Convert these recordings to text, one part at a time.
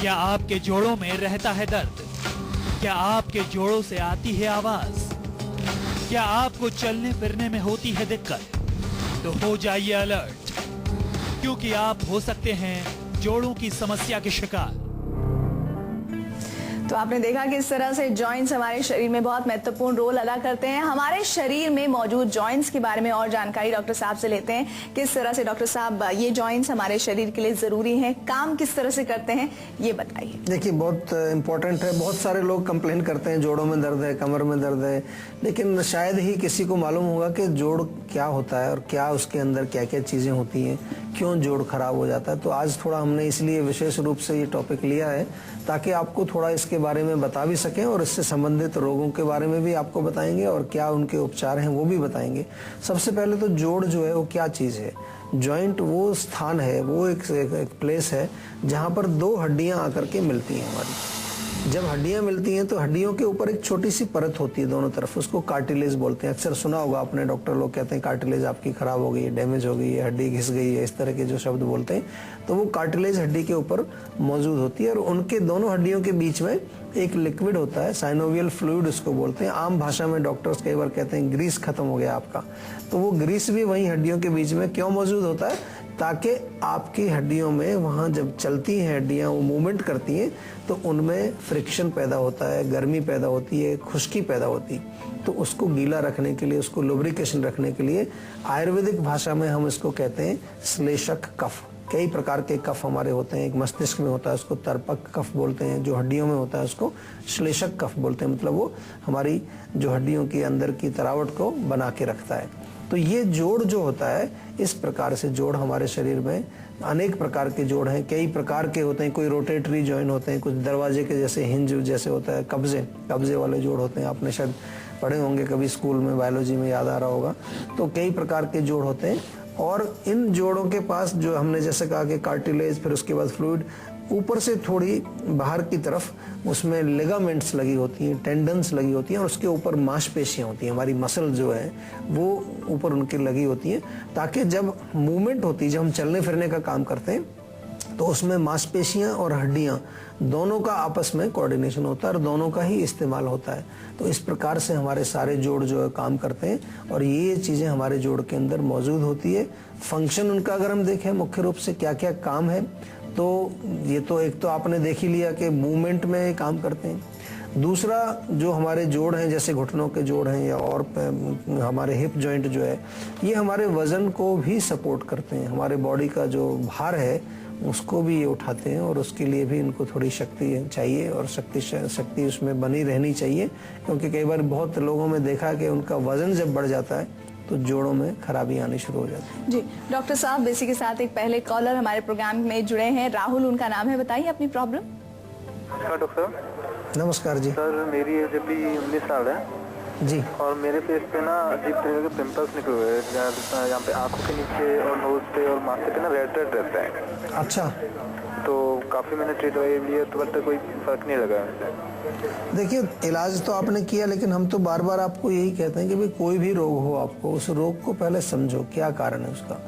क्या आपके जोड़ों में रहता है दर्द? क्या आपके जोड़ों से आती है आवाज? क्या आपको चलने फिरने में होती है दिक्कत? तो हो जाइए अलर्ट, क्योंकि आप हो सकते हैं जोड़ों की समस्या के शिकार। तो आपने देखा कि इस तरह से जॉइंट्स हमारे शरीर में बहुत महत्वपूर्ण रोल अदा करते हैं। हमारे शरीर में मौजूद जॉइंट्स के बारे में और जानकारी डॉक्टर साहब से लेते हैं। किस तरह से डॉक्टर साहब ये जॉइंट्स हमारे शरीर के लिए जरूरी हैं, काम किस तरह से करते हैं, ये बताइए। देखिए, बहुत इम्पोर्टेंट है। बहुत सारे लोग कंप्लेन करते हैं जोड़ों में दर्द है, कमर में दर्द है, लेकिन शायद ही किसी को मालूम होगा कि जोड़ क्या होता है और क्या उसके अंदर क्या क्या चीजें होती हैं, क्यों जोड़ खराब हो जाता है। तो आज थोड़ा हमने इसलिए विशेष रूप से ये टॉपिक लिया है ताकि आपको थोड़ा इसके बारे में बता भी सकें और इससे संबंधित रोगों के बारे में भी आपको बताएंगे और क्या उनके उपचार हैं वो भी बताएंगे। सबसे पहले तो जोड़ जो है वो क्या चीज है। जॉइंट वो स्थान है, वो एक प्लेस है जहां पर दो हड्डियां आकर के मिलती हैं हमारी। जब हड्डियां मिलती हैं तो हड्डियों के ऊपर एक छोटी सी परत होती है दोनों तरफ, उसको कार्टिलेज बोलते हैं। अक्सर सुना होगा आपने, डॉक्टर लोग कहते हैं कार्टिलेज आपकी खराब हो गई है, डैमेज हो गई है, हड्डी घिस गई है, इस तरह के जो शब्द बोलते हैं। तो वो कार्टिलेज हड्डी के ऊपर मौजूद होती है और उनके दोनों हड्डियों के बीच में एक लिक्विड होता है, साइनोवियल फ्लूइड उसको बोलते हैं। आम भाषा में डॉक्टर्स कई बार कहते हैं ग्रीस खत्म हो गया आपका। तो वो ग्रीस भी वही हड्डियों के बीच में क्यों मौजूद होता है? ताकि आपकी हड्डियों में वहाँ जब चलती हैं हड्डियाँ, वो मूवमेंट करती हैं, तो उनमें फ्रिक्शन पैदा होता है, गर्मी पैदा होती है, खुश्की पैदा होती है। तो उसको गीला रखने के लिए, उसको लुब्रिकेशन रखने के लिए आयुर्वेदिक भाषा में हम इसको कहते हैं श्लेषक कफ। कई प्रकार के कफ हमारे होते हैं। एक मस्तिष्क में होता है, उसको तर्पक कफ बोलते हैं। जो हड्डियों में होता है उसको श्लेषक कफ बोलते हैं। मतलब वो हमारी जो हड्डियों के अंदर की तरावट को बना के रखता है। तो ये जोड़ जो होता है, इस प्रकार से जोड़ हमारे शरीर में अनेक प्रकार के जोड़ हैं, कई प्रकार के होते हैं। कोई रोटेटरी जॉइंट होते हैं, कुछ दरवाजे के जैसे हिंज जैसे होता है, कब्जे वाले जोड़ होते हैं। आपने शायद पढ़े होंगे कभी स्कूल में, बायोलॉजी में याद आ रहा होगा। तो कई प्रकार के जोड़ होते हैं और इन जोड़ों के पास जो हमने जैसे कहा कि कार्टिलेज, फिर उसके बाद फ्लूइड, ऊपर से थोड़ी बाहर की तरफ उसमें लिगामेंट्स लगी होती हैं, टेंडन्स लगी होती हैं और उसके ऊपर मांसपेशियां होती हैं। हमारी मसल जो है वो ऊपर उनके लगी होती हैं, ताकि जब मूवमेंट होती है, जब हम चलने फिरने का काम करते हैं, तो उसमें मांसपेशियां और हड्डियां दोनों का आपस में कोऑर्डिनेशन होता है और दोनों का ही इस्तेमाल होता है। तो इस प्रकार से हमारे सारे जोड़ जो है काम करते हैं और ये चीजें हमारे जोड़ के अंदर मौजूद होती है। फंक्शन उनका अगर हम देखें मुख्य रूप से क्या क्या काम है, तो ये तो एक तो आपने देख ही लिया कि मूवमेंट में काम करते हैं। दूसरा, जो हमारे जोड़ हैं जैसे घुटनों के जोड़ हैं या और हमारे हिप जॉइंट जो है, ये हमारे वजन को भी सपोर्ट करते हैं। हमारे बॉडी का जो भार है उसको भी ये उठाते हैं और उसके लिए भी इनको थोड़ी शक्ति चाहिए और शक्ति उसमें बनी रहनी चाहिए, क्योंकि कई बार बहुत लोगों में देखा कि उनका वजन जब बढ़ जाता है तो जोड़ों में खराबी आनी शुरू हो जाती है। जी डॉक्टर साहब, इसी के साथ एक पहले कॉलर हमारे प्रोग्राम में जुड़े हैं, राहुल उनका नाम है, बताइए अपनी प्रॉब्लम। नमस्कार डॉक्टर साहब। नमस्कार जी। सर, मेरी एज अभी 19 साल है जी। और मेरे फेस पे ना अजीब तरह के पिंपल्स निकले हुए हैं, यहाँ पे आंखों के नीचे और नोज पे और माथे पे ना रेड रेड रहता है। अच्छा। तो काफी मैंने ट्रीटमेंट लिया तो बट कोई फर्क नहीं लगा। देखिए, इलाज तो आपने किया, लेकिन हम तो बार बार आपको यही कहते हैं कि भाई कोई भी रोग हो आपको, उस रोग को पहले समझो क्या कारण है उसका।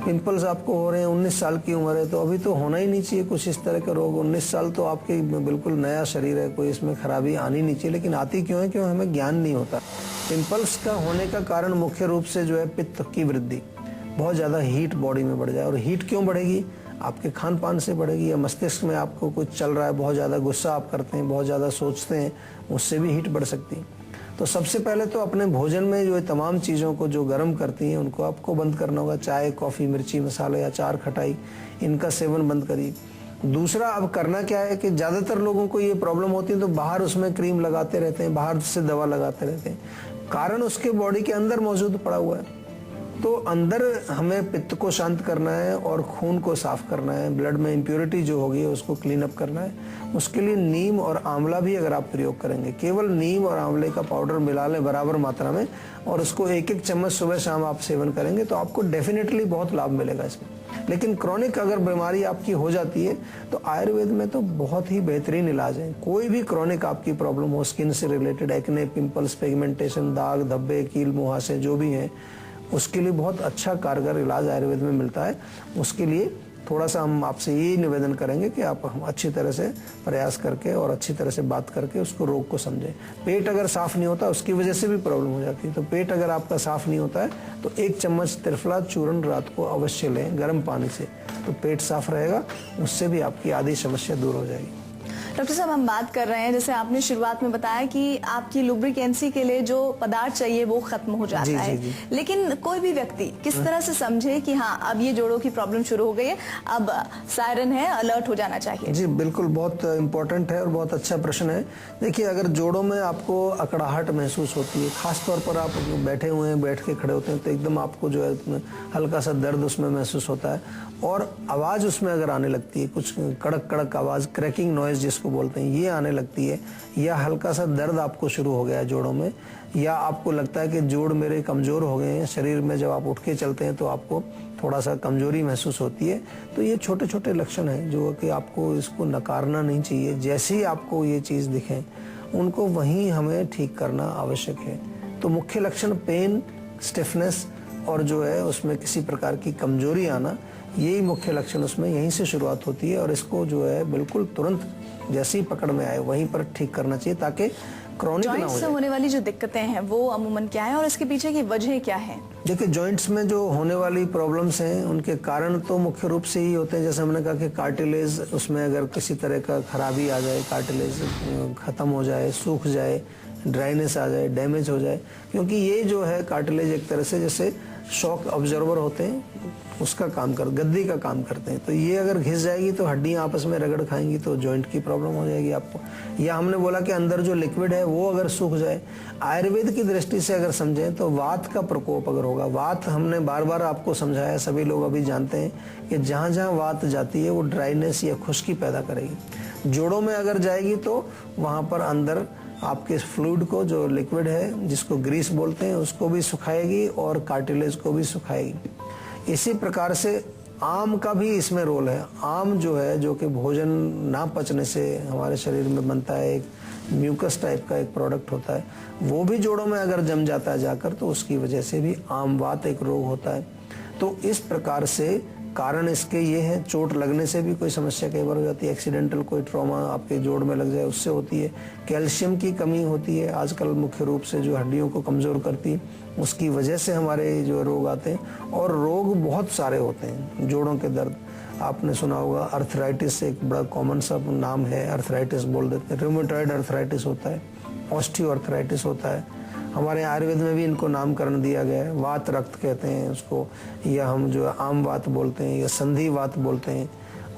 पिंपल्स आपको हो रहे हैं, 19 साल की उम्र है, तो अभी तो होना ही नहीं चाहिए कुछ इस तरह का रोग। 19 साल तो आपके बिल्कुल नया शरीर है, कोई इसमें खराबी आनी नहीं चाहिए, लेकिन आती क्यों है? क्यों हमें ज्ञान नहीं होता। पिंपल्स का होने का कारण मुख्य रूप से जो है पित्त की वृद्धि, बहुत ज्यादा हीट बॉडी में बढ़ जाए। और हीट क्यों बढ़ेगी? आपके खान पान से बढ़ेगी, या मस्तिष्क में आपको कुछ चल रहा है, बहुत ज्यादा गुस्सा आप करते हैं, बहुत ज्यादा सोचते हैं, उससे भी हीट बढ़ सकती है। तो सबसे पहले तो अपने भोजन में जो तमाम चीज़ों को जो गर्म करती हैं उनको आपको बंद करना होगा। चाय, कॉफ़ी, मिर्ची, मसाले, अचार, खटाई, इनका सेवन बंद करिए। दूसरा, अब करना क्या है कि ज़्यादातर लोगों को ये प्रॉब्लम होती है तो बाहर उसमें क्रीम लगाते रहते हैं, बाहर से दवा लगाते रहते हैं। कारण उसके बॉडी के अंदर मौजूद पड़ा हुआ है। तो अंदर हमें पित्त को शांत करना है और खून को साफ करना है, ब्लड में इम्प्योरिटी जो होगी उसको क्लीन अप करना है। उसके लिए नीम और आंवला भी अगर आप प्रयोग करेंगे, केवल नीम और आंवले का पाउडर मिला लें बराबर मात्रा में और उसको 1-1 चम्मच सुबह शाम आप सेवन करेंगे तो आपको डेफिनेटली बहुत लाभ मिलेगा इसमें। लेकिन क्रॉनिक अगर बीमारी आपकी हो जाती है तो आयुर्वेद में तो बहुत ही बेहतरीन इलाज है। कोई भी क्रॉनिक आपकी प्रॉब्लम हो, स्किन से रिलेटेड, एक्ने, पिंपल्स, पिगमेंटेशन, दाग, धब्बे, कील मुहासे जो भी हैं, उसके लिए बहुत अच्छा कारगर इलाज आयुर्वेद में मिलता है। उसके लिए थोड़ा सा हम आपसे यही निवेदन करेंगे कि आप अच्छी तरह से प्रयास करके और अच्छी तरह से बात करके उसको रोग को समझें। पेट अगर साफ नहीं होता उसकी वजह से भी प्रॉब्लम हो जाती है। तो पेट अगर आपका साफ नहीं होता है तो 1 चम्मच त्रिफला चूर्ण रात को अवश्य लें गर्म पानी से, तो पेट साफ रहेगा, उससे भी आपकी आधी समस्या दूर हो जाएगी। डॉक्टर साहब, हम बात कर रहे हैं, जैसे आपने शुरुआत में बताया कि आपकी लुब्रिकेंसी के लिए जो पदार्थ चाहिए वो खत्म हो जाता है, लेकिन कोई भी व्यक्ति किस तरह से समझे कि हाँ अब ये जोड़ों की प्रॉब्लम शुरू हो गई है, अब सायरन है, अलर्ट हो जाना चाहिए? जी बिल्कुल, बहुत इम्पोर्टेंट है और बहुत अच्छा प्रश्न है। देखिए, अगर जोड़ों में आपको अकड़ाहट महसूस होती है, खास तौर पर आप बैठे हुए हैं, बैठ के खड़े होते हैं, तो एकदम आपको जो है हल्का सा दर्द उसमें महसूस होता है और आवाज़ उसमें अगर आने लगती है, कुछ कड़क कड़क आवाज़, क्रैकिंग नॉइज जिसको बोलते हैं, ये आने लगती है, या हल्का सा दर्द आपको शुरू हो गया है जोड़ों में, या आपको लगता है कि जोड़ मेरे कमज़ोर हो गए हैं, शरीर में जब आप उठ के चलते हैं तो आपको थोड़ा सा कमजोरी महसूस होती है, तो ये छोटे छोटे लक्षण हैं जो कि आपको इसको नकारना नहीं चाहिए। जैसे ही आपको ये चीज़ दिखें उनको वहीं हमें ठीक करना आवश्यक है। तो मुख्य लक्षण पेन, स्टिफनेस और जो है उसमें किसी प्रकार की कमजोरी आना, यही मुख्य लक्षण उसमें यहीं से शुरुआत होती है और इसको जो है बिल्कुल तुरंत जैसे ही पकड़ में आए वहीं पर ठीक करना चाहिए ताकि क्रॉनिक ना हो जॉइंट्स से जाए। होने वाली जो दिक्कतें हैं वो अमूमन क्या है और इसके पीछे की वजह क्या है? देखिए, जॉइंट्स में जो होने वाली प्रॉब्लम्स हैं उनके कारण तो मुख्य रूप से ही होते हैं, जैसे हमने कहा कि कार्टिलेज, उसमें अगर किसी तरह का खराबी आ जाए, कार्टिलेज खत्म हो जाए, सूख जाए, ड्राइनेस आ जाए, डैमेज हो जाए, क्योंकि ये जो है कार्टिलेज एक तरह से जैसे शॉक ऑब्जर्वर होते हैं, उसका काम कर गद्दी का काम करते हैं। तो ये अगर घिस जाएगी तो हड्डियां आपस में रगड़ खाएंगी तो जॉइंट की प्रॉब्लम हो जाएगी आपको। या हमने बोला कि अंदर जो लिक्विड है वो अगर सूख जाए, आयुर्वेद की दृष्टि से अगर समझें तो वात का प्रकोप अगर होगा, वात हमने बार बार आपको समझाया, सभी लोग अभी जानते हैं कि जहाँ जहाँ वात जाती है वो ड्राइनेस या खुश्की पैदा करेगी। जोड़ों में अगर जाएगी तो वहाँ पर अंदर आपके फ्लूइड को, जो लिक्विड है जिसको ग्रीस बोलते हैं, उसको भी सुखाएगी और कार्टिलेज को भी सुखाएगी। इसी प्रकार से आम का भी इसमें रोल है। आम जो है, जो कि भोजन ना पचने से हमारे शरीर में बनता है, एक म्यूकस टाइप का एक प्रोडक्ट होता है, वो भी जोड़ों में अगर जम जाता है जाकर तो उसकी वजह से भी आमवात एक रोग होता है। तो इस प्रकार से कारण इसके ये है, चोट लगने से भी कोई समस्या कई बार हो जाती है, एक्सीडेंटल कोई ट्रॉमा आपके जोड़ में लग जाए उससे होती है, कैल्शियम की कमी होती है आजकल मुख्य रूप से जो हड्डियों को कमज़ोर करती है, उसकी वजह से हमारे जो रोग आते हैं। और रोग बहुत सारे होते हैं जोड़ों के दर्द, आपने सुना होगा अर्थराइटिस एक बड़ा कॉमन सा नाम है, अर्थराइटिस बोल देते हैं, रूमेटॉइड अर्थराइटिस होता है, ऑस्टियो अर्थराइटिस होता है, हमारे आयुर्वेद में भी इनको नामकरण दिया गया है, वात रक्त कहते हैं उसको, या हम जो आम वात बोलते हैं या संधि वात बोलते हैं।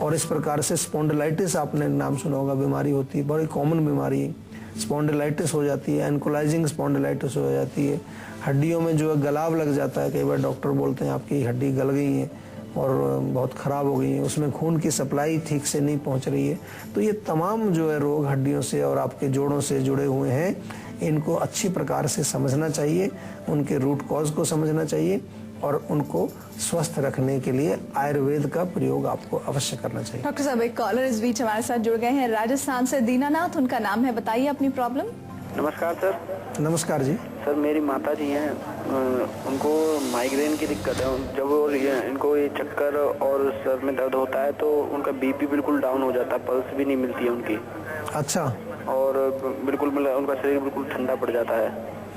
और इस प्रकार से स्पॉन्डिलाइटिस आपने नाम सुना होगा, बीमारी होती है, बड़ी कॉमन बीमारी है, स्पॉन्डिलाइटिस हो जाती है, एंकोलाइजिंग स्पॉन्डिलाइटिस हो जाती है, हड्डियों में जो है गलाव लग जाता है, कई बार डॉक्टर बोलते हैं आपकी हड्डी गल गई है और बहुत ख़राब हो गई है, उसमें खून की सप्लाई ठीक से नहीं पहुंच रही है। तो ये तमाम जो है रोग हड्डियों से और आपके जोड़ों से जुड़े हुए हैं, इनको अच्छी प्रकार से समझना चाहिए, उनके रूट कॉज को समझना चाहिए और उनको स्वस्थ रखने के लिए आयुर्वेद का प्रयोग आपको अवश्य करना चाहिए। डॉक्टर साहब, एक कॉलर इस बीच हमारे साथ जुड़ गए हैं राजस्थान से, दीनानाथ उनका नाम है, बताइए अपनी प्रॉब्लम। नमस्कार सर। नमस्कार जी। सर, मेरी माता जी हैं, उनको माइग्रेन की दिक्कत है। जब इनको ये चक्कर और सर में दर्द होता है तो उनका बीपी बिल्कुल डाउन हो जाता है, पल्स भी नहीं मिलती है उनकी। अच्छा। और बिल्कुल मतलब उनका शरीर बिल्कुल ठंडा पड़ जाता है।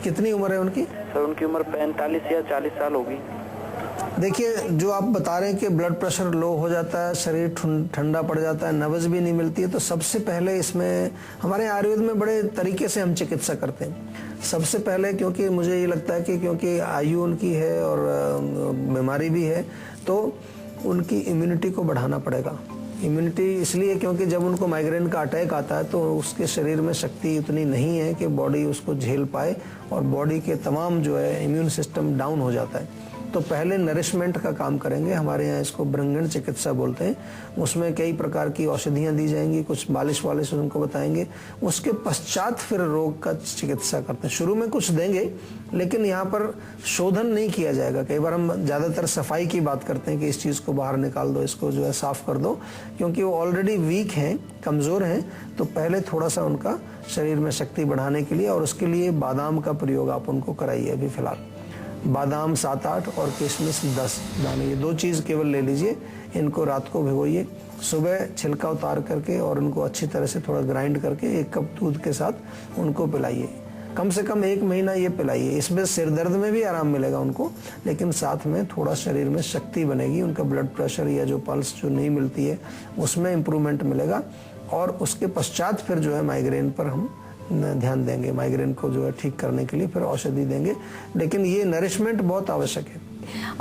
कितनी उम्र है उनकी? सर, उनकी उम्र 45 या 40 साल होगी। देखिए, जो आप बता रहे हैं कि ब्लड प्रेशर लो हो जाता है, शरीर ठंडा पड़ जाता है, नब्ज भी नहीं मिलती है, तो सबसे पहले इसमें हमारे आयुर्वेद में बड़े तरीके से हम चिकित्सा करते हैं। सबसे पहले, क्योंकि मुझे ये लगता है कि क्योंकि आयु उनकी है और बीमारी भी है, तो उनकी इम्यूनिटी को बढ़ाना पड़ेगा। इम्यूनिटी इसलिए क्योंकि जब उनको माइग्रेन का अटैक आता है तो उसके शरीर में शक्ति उतनी नहीं है कि बॉडी उसको झेल पाए और बॉडी के तमाम जो है इम्यून सिस्टम डाउन हो जाता है। तो पहले नरिशमेंट का काम करेंगे, हमारे यहाँ इसको ब्रंगण चिकित्सा बोलते हैं। उसमें कई प्रकार की औषधियाँ दी जाएंगी, कुछ मालिश वालिश उनको बताएंगे, उसके पश्चात फिर रोग का चिकित्सा करते हैं। शुरू में कुछ देंगे लेकिन यहाँ पर शोधन नहीं किया जाएगा। कई बार हम ज़्यादातर सफाई की बात करते हैं कि इस चीज़ को बाहर निकाल दो, इसको जो है साफ कर दो, क्योंकि वो ऑलरेडी वीक हैं, कमज़ोर हैं। तो पहले थोड़ा सा उनका शरीर में शक्ति बढ़ाने के लिए और उसके लिए बादाम का प्रयोग आप उनको कराइए अभी फ़िलहाल। बादाम 7-8 और किशमिश 10 दाने, ये 2 चीज़ केवल ले लीजिए। इनको रात को भिगोइए, सुबह छिलका उतार करके और उनको अच्छी तरह से थोड़ा ग्राइंड करके 1 कप दूध के साथ उनको पिलाइए। कम से कम 1 महीना ये पिलाइए। इसमें सिर दर्द में भी आराम मिलेगा उनको, लेकिन साथ में थोड़ा शरीर में शक्ति बनेगी, उनका ब्लड प्रेशर या जो पल्स जो नहीं मिलती है उसमें इम्प्रूवमेंट मिलेगा। और उसके पश्चात फिर जो है माइग्रेन पर हम ध्यान देंगे, माइग्रेन को जो है ठीक करने के लिए फिर औषधि देंगे, लेकिन ये नरिशमेंट बहुत आवश्यक है।